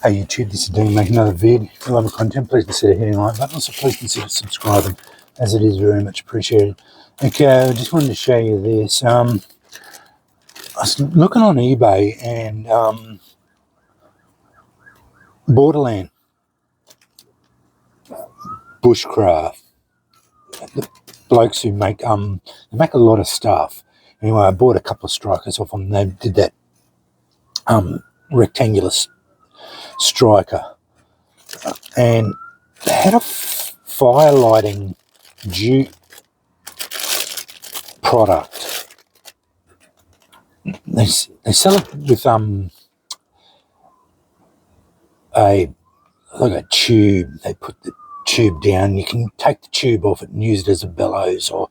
Hey YouTube, this is Dean making another vid. If you love my content, please consider hitting the like button. Also, please consider subscribing, as it is very much appreciated. Okay, I just wanted to show you this. I was looking on eBay and Borderland Bushcraft, the blokes who make they make a lot of stuff. Anyway, I bought a couple of strikers off them. They did that rectangular striker, and they had a fire lighting jute product. They sell it with a tube. They put the tube down. You can take the tube off it and use it as a bellows, or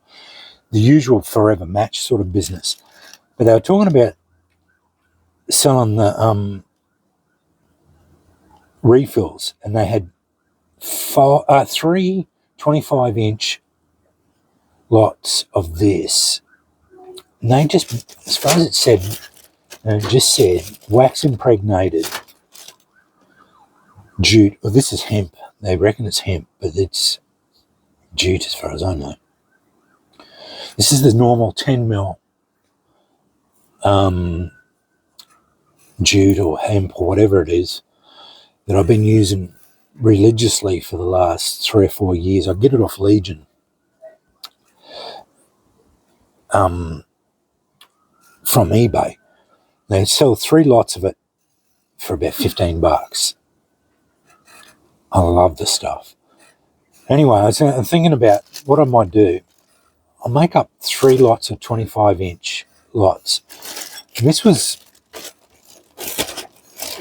the usual forever match sort of business. But they were talking about selling the refills, and they had three 25-inch lots of this. And they just, as far as it said, just said wax impregnated jute. Well, this is hemp. They reckon it's hemp, but it's jute as far as I know. This is the normal 10 mil jute or hemp or whatever it is that I've been using religiously for the last 3 or 4 years. I get it off Legion. From eBay. They sell 3 lots of it for about $15. I love the stuff. Anyway, I'm thinking about what I might do. I'll make up 3 lots of 25-inch lots. And this was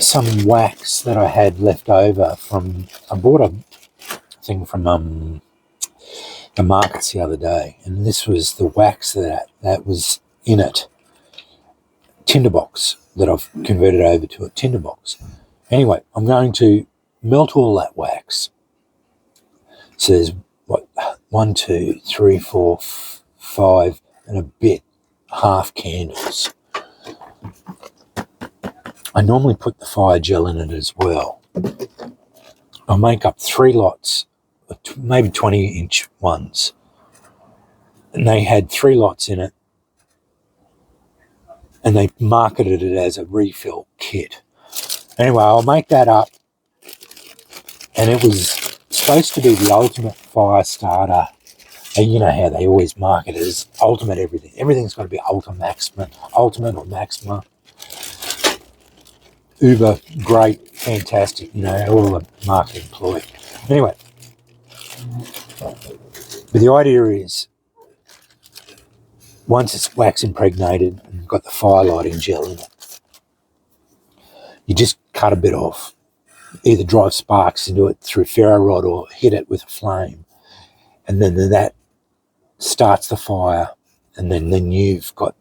some wax that I had left over from, I bought a thing from the markets the other day, and this was the wax that was in it. Tinderbox that I've converted over to a tinderbox. Anyway, I'm going to melt all that wax. So there's 1, 2, 3, 4, 5 and a bit half candles. I normally put the fire gel in it as well. I'll make up 3 lots, maybe 20-inch ones. And they had 3 lots in it. And they marketed it as a refill kit. Anyway, I'll make that up. And it was supposed to be the ultimate fire starter. And you know how they always market it as ultimate everything. Everything's got to be ultimate or maxima. Uber, great, fantastic, all the marketing ploy. Anyway, but the idea is, once it's wax impregnated and got the fire lighting gel in it, you just cut a bit off. Either drive sparks into it through ferro rod or hit it with a flame. And then that starts the fire, and then you've got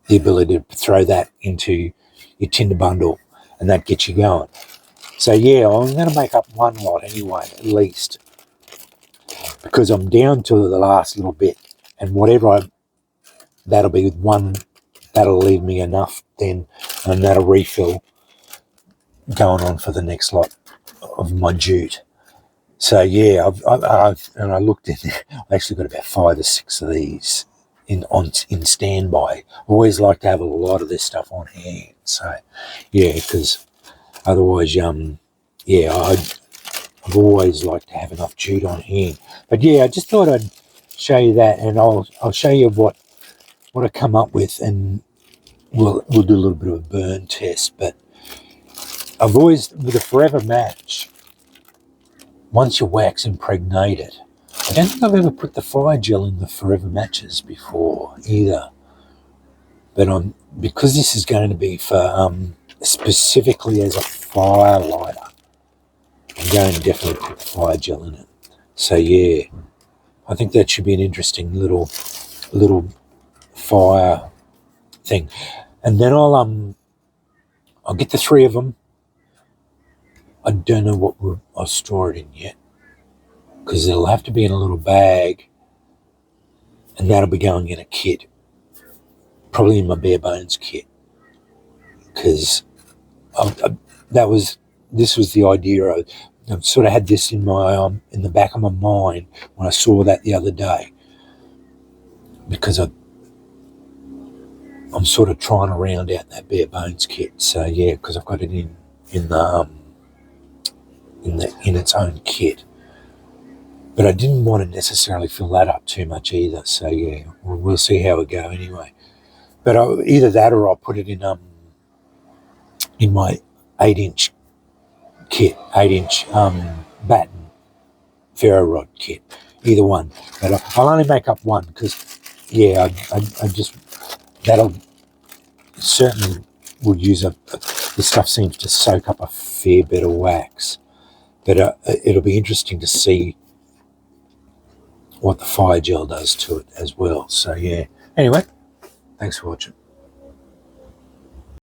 the ability to throw that into your tinder bundle, and that gets you going. So yeah, I'm going to make up 1 lot anyway, at least, because I'm down to the last little bit, and that'll be 1, that'll leave me enough then, and that'll refill going on for the next lot of my jute. So yeah, I looked in there. I actually got about 5 or 6 of these in standby. I always like to have a lot of this stuff on hand. So yeah, because otherwise, I've always liked to have enough jute on hand. But yeah, I just thought I'd show you that, and I'll show you what I come up with, and we'll do a little bit of a burn test. But I've always, with a forever match, once your wax impregnated, I don't think I've ever put the fire gel in the forever matches before either. But because this is going to be for specifically as a fire lighter, I'm going to definitely put the fire gel in it. So yeah, I think that should be an interesting little fire thing. And then I'll get the 3 of them. I don't know what I'll store it in yet, because it'll have to be in a little bag, and that'll be going in a kit, probably in my bare bones kit, because that was this was the idea. I sort of had this in my in the back of my mind when I saw that the other day, because I'm sort of trying to round out that bare bones kit. So yeah, because I've got it in its own kit. But I didn't want to necessarily fill that up too much either. So yeah, we'll see how we go anyway. But either that or I'll put it in my 8-inch kit, 8-inch batten ferro rod kit. Either one. But I'll only make up one because yeah, I just that'll certainly would use the stuff seems to soak up a fair bit of wax. But it'll be interesting to see what the fire gel does to it as well. So yeah. Anyway, thanks for watching.